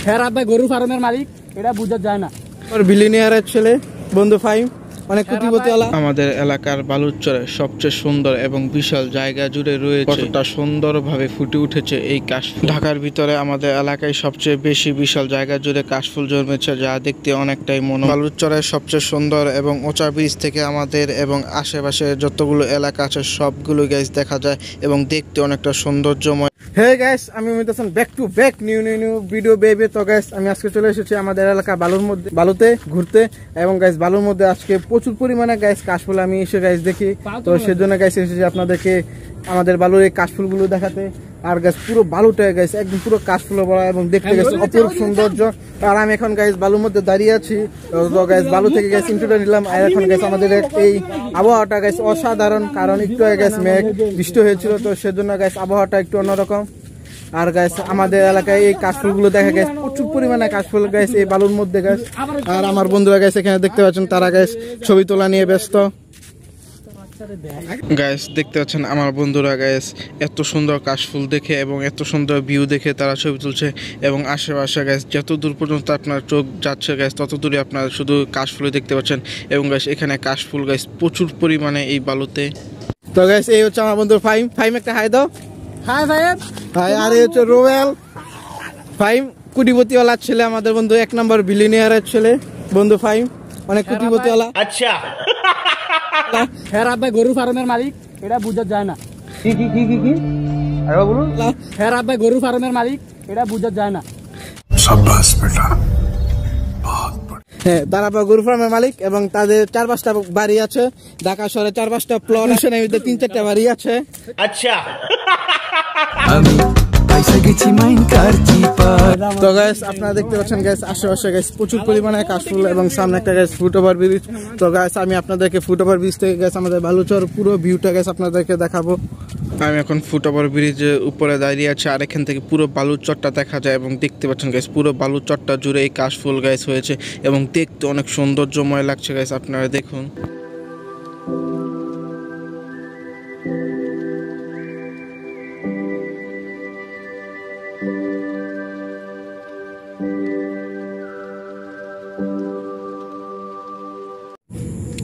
হ্যাঁ ভাই, গরু ফার্মের মালিক, এটা বোঝা যায় না। আর বিলিনিয়ারের ছেলে বন্ধু ফাইম, অনেক কোটিপতিওয়ালা। আমাদের এলাকার বালুচরে সবচেয়ে সুন্দর এবং বিশাল জায়গা জুড়ে রয়েছে, কতটা সুন্দরভাবে ফুটে উঠেছে এই কাশফুল। ঢাকার ভিতরে আমাদের এলাকায় সবচেয়ে বেশি বিশাল জায়গা জুড়ে কাশফুল জন্মেছে, যা দেখতে অনেকটাই মনোরম। বালুচরের সবচেয়ে সুন্দর এবং উঁচা ব্রিজ থেকে আমাদের এবং আশেপাশে যতগুলো এলাকা আছে সবগুলো গাছ দেখা যায় এবং দেখতে অনেকটা সৌন্দর্যময়। হে গাইস, আমি মিতাসান back to back new video baby. তো গাইস, আমি আজকে চলে এসেছি আমাদের এলাকা বালুতে ঘুরতে, এবং গাইস বালুর মধ্যে আজকে প্রচুর পরিমাণে গাইস কাশফুল আমি এসে গাইস দেখি। তো সেজন্য গাইস এসেছি আপনাদেরকে আমাদের বালুর এই কাশফুলগুলো দেখাতে। আর গাইস পুরো বালুটা গাইস একদম পুরো কাশফুলে ভরা এবং দেখতে গাইস অপরূপ সৌন্দর্য। আর আমি এখন গাইস বালুর মধ্যে দাঁড়িয়ে আছি। তো গাইস বালু থেকে গাইস ইন্ট্রোটা নিলাম। আর এখন গাইস আমাদের এই আবহাওয়াটা গাইস অসাধারণ, কারণ একটু আগে গাইস মেঘ বৃষ্টি হয়েছিল, তো সেজন্য গাইস আবহাওয়াটা একটু অন্যরকম। আর গাইস আমাদের এলাকায় এই কাশফুলগুলো দেখা গেছে প্রচুর পরিমাণে কাশফুল গাইস এই বালুর মধ্যে গাইস। আর আমার বন্ধুরা গাইস এখানে দেখতে পাচ্ছেন, তারা গাইস ছবি তোলা নিয়ে ব্যস্ত। গাইস দেখতে পাচ্ছেন আমার বন্ধুরা গাইস এত সুন্দর কাশফুল দেখে এবং এত সুন্দর ভিউ দেখে তারা ছবি তুলছে, এবং আশেপাশে গাইস যত দূর পর্যন্ত আপনার চোখ যাচ্ছে গাইস তত দূরে আপনারা শুধু কাশফুলই দেখতে পাচ্ছেন। এবং গাইস এখানে কাশফুল গাইস প্রচুর পরিমাণে এই বালুতে। তো গাইস এই হচ্ছে আমার বন্ধু ফাইম, একটা হাই দাও। হাই ভাই, হাই। আর এই হচ্ছে রোয়েল ফাইম, কোটিপতিওয়ালা ছেলে আমাদের বন্ধু, 1 নম্বর বিলিনিয়ারের ছেলে বন্ধু ফাইম, অনেক কোটিপতিওয়ালা। আচ্ছা হ্যাঁ ভাই, গরু ফার্মের মালিক, এটা বোঝা যায় না। কি কি কি কি কি আরে বলুন। হ্যাঁ ভাই, গরু ফার্মের মালিক, এটা বোঝা যায় না। শাবাশ বেটা। হ্যাঁ, তারা গরু ফার্মের মালিক এবং তাদের 4-5টা বাড়ি আছে ঢাকা শহরে, 4-5টা প্লট আছে, 3-4টা বাড়ি আছে। আচ্ছা তো গাইস আপনারা দেখতে পাচ্ছেন গাইস আশেপাশে গাইস প্রচুর পরিমাণে কাশফুল এবং সামনে একটা গাইস ফুটওভার ব্রিজ। তো গাইস আমি আপনাদেরকে ফুটওভার ব্রিজ থেকে গাইস আমাদের বালুচর পুরো ভিউটা গাইস আপনাদেরকে দেখাবো। আমি এখন ফুটওভার ব্রিজের উপরে দাঁড়িয়ে আছি, আর এখান থেকে পুরো বালুচরটা দেখা যায় এবং দেখতে পাচ্ছেন গাইস পুরো বালুচরটা জুড়ে এই কাশফুল গাইস হয়েছে এবং দেখতে অনেক সৌন্দর্যময় লাগছে গাইস, আপনারা দেখুন।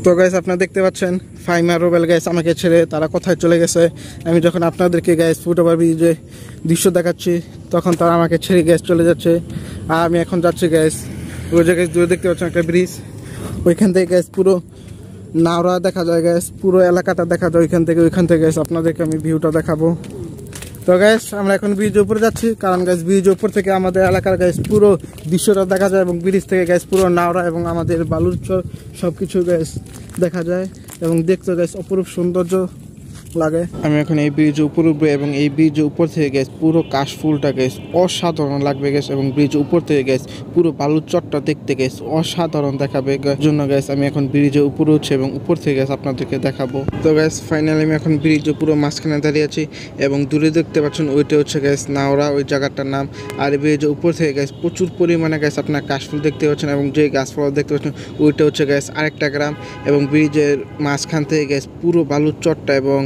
তো গাইস আপনারা দেখতে পাচ্ছেন ফাইম আর রোবেল গাইস আমাকে ছেড়ে তারা কোথায় চলে গেছে। আমি যখন আপনাদেরকে গাইস ফুটওভার ব্রিজে দৃশ্য দেখাচ্ছি তখন তারা আমাকে ছেড়ে গ্যাস চলে যাচ্ছে। আর আমি এখন যাচ্ছি গ্যাস ওই জায়গায় দূরে দেখতে পাচ্ছেন একটা ব্রিজ, ওইখান থেকে গ্যাস পুরো নাওরা দেখা যায় গ্যাস, পুরো এলাকাটা দেখা যায় ওইখান থেকে গ্যাস আপনাদেরকে আমি ভিউটা দেখাবো। তো গ্যাস আমরা এখন ব্রিজের উপরে যাচ্ছি, কারণ গ্যাস ব্রিজের উপর থেকে আমাদের এলাকার গ্যাস পুরো দৃশ্যটা দেখা যায় এবং ব্রিজ থেকে গ্যাস পুরো নাওরা এবং আমাদের বালুচর সবকিছু গ্যাস দেখা যায় এবং দেখতে গ্যাস অপরূপ সৌন্দর্য লাগে। আমি এখন এই ব্রিজের উপর উঠবো এবং এই ব্রিজের উপর থেকে গ্যাস পুরো কাশফুলটা গ্যাস অসাধারণ লাগবে গ্যাস, এবং ব্রিজের উপর থেকে গ্যাস পুরো বালুচরটা দেখতে গ্যাস অসাধারণ দেখাবে জন্য গ্যাস আমি এখন ব্রিজের উপরে উঠছি এবং উপর থেকে গ্যাস আপনাদেরকে দেখাবো। তো গ্যাস ফাইনালি আমি এখন ব্রিজের পুরো মাঝখানে দাঁড়িয়ে আছি এবং দূরে দেখতে পাচ্ছেন ওইটা হচ্ছে গ্যাস নাওরা, ওই জায়গাটার নাম। আর ব্রিজের উপর থেকে গ্যাস প্রচুর পরিমাণে গ্যাস আপনার কাশফুল দেখতে পাচ্ছেন এবং যে গাছপালা দেখতে পাচ্ছেন ওইটা হচ্ছে গ্যাস আরেকটা গ্রাম, এবং ব্রিজের মাঝখান থেকে গ্যাস পুরো বালুচরটা এবং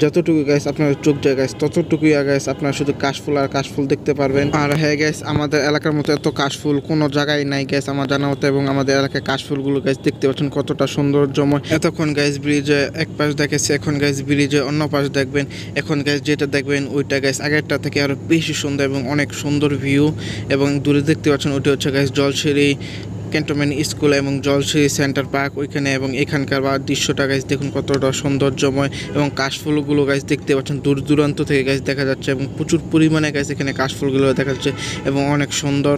যতটুকু গ্যাস আপনার চোখ যায় গ্যাস ততটুকুই গ্যাস আপনার শুধু কাশফুল আর কাশফুল দেখতে পারবেন। আর হ্যাঁ গ্যাস আমাদের এলাকার মতো এত কাশফুল কোনো জায়গায় নাই গ্যাস আমার জানা মতো, এবং আমাদের এলাকায় কাশফুলগুলো গ্যাস দেখতে পাচ্ছেন কতটা সৌন্দর্যময়। এতক্ষণ গ্যাস ব্রিজে এক পাশ দেখেছি, এখন গ্যাস ব্রিজে অন্য পাশ দেখবেন। এখন গ্যাস যেটা দেখবেন ওইটা গ্যাস আগেরটা থেকে আরো বেশি সুন্দর এবং অনেক সুন্দর ভিউ, এবং দূরে দেখতে পাচ্ছেন ওইটা হচ্ছে গ্যাস জলসিঁড়ি ক্যান্টনমেন্ট স্কুল এবং জলসিঁড়ি সেন্টার পার্ক ওইখানে, এবং এখানকার দৃশ্যটা গাছ দেখুন কতটা সৌন্দর্যময়, এবং কাশফুলগুলো গাছ দেখতে পাচ্ছেন দূর দূরান্ত থেকে গাছ দেখা যাচ্ছে এবং প্রচুর পরিমাণে গাছ এখানে কাশফুলগুলো দেখা যাচ্ছে এবং অনেক সুন্দর।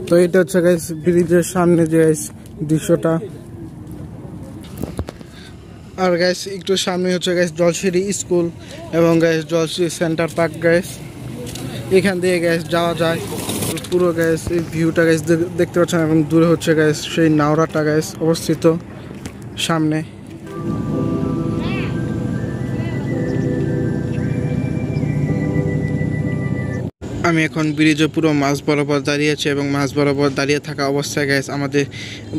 তো এটা হচ্ছে গাছ ব্রিজের সামনে যে দৃশ্যটা, আর গ্যাস একটু সামনে হচ্ছে গ্যাস জলসিঁড়ি স্কুল এবং gas Jolshiri centre park gas, এখান দিয়ে গ্যাস যাওয়া যায় পুরো গ্যাস এই ভিউটা গ্যাস দেখতে পাচ্ছেন, এবং দূরে হচ্ছে গ্যাস সেই নাওরাটা গ্যাস অবস্থিত সামনে। আমি এখন ব্রিজে পুরো মাঝ বরাবর দাঁড়িয়ে আছি এবং মাঝ বরাবর দাঁড়িয়ে থাকা অবস্থায় গ্যাস আমাদের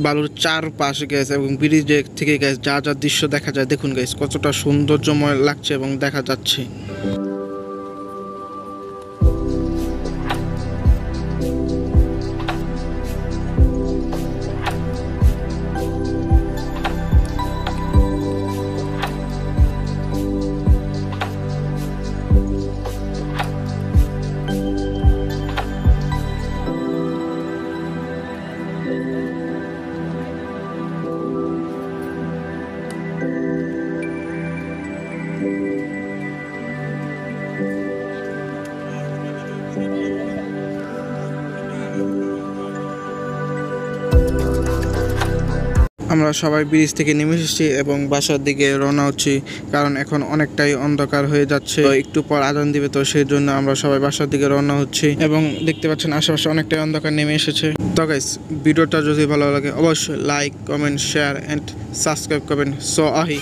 বালুর চারপাশ গ্যাস এবং ব্রিজের থেকে গ্যাস যা যা দৃশ্য দেখা যায় দেখুন গ্যাস কতটা সৌন্দর্যময় লাগছে এবং দেখা যাচ্ছে। আমরা সবাই ব্রিজ থেকে নেমে এসেছি এবং বাসার দিকে রওনা হচ্ছি, কারণ এখন অনেকটাই অন্ধকার হয়ে যাচ্ছে। তো একটু পর আজান দিবে, তো সেই জন্য আমরা সবাই বাসার দিকে রওনা হচ্ছি এবং দেখতে পাচ্ছেন আশেপাশে অনেকটাই অন্ধকার নেমে এসেছে। তো গাইস, ভিডিওটা যদি ভালো লাগে অবশ্যই like, comment, share and subscribe করবেন। সো আহি।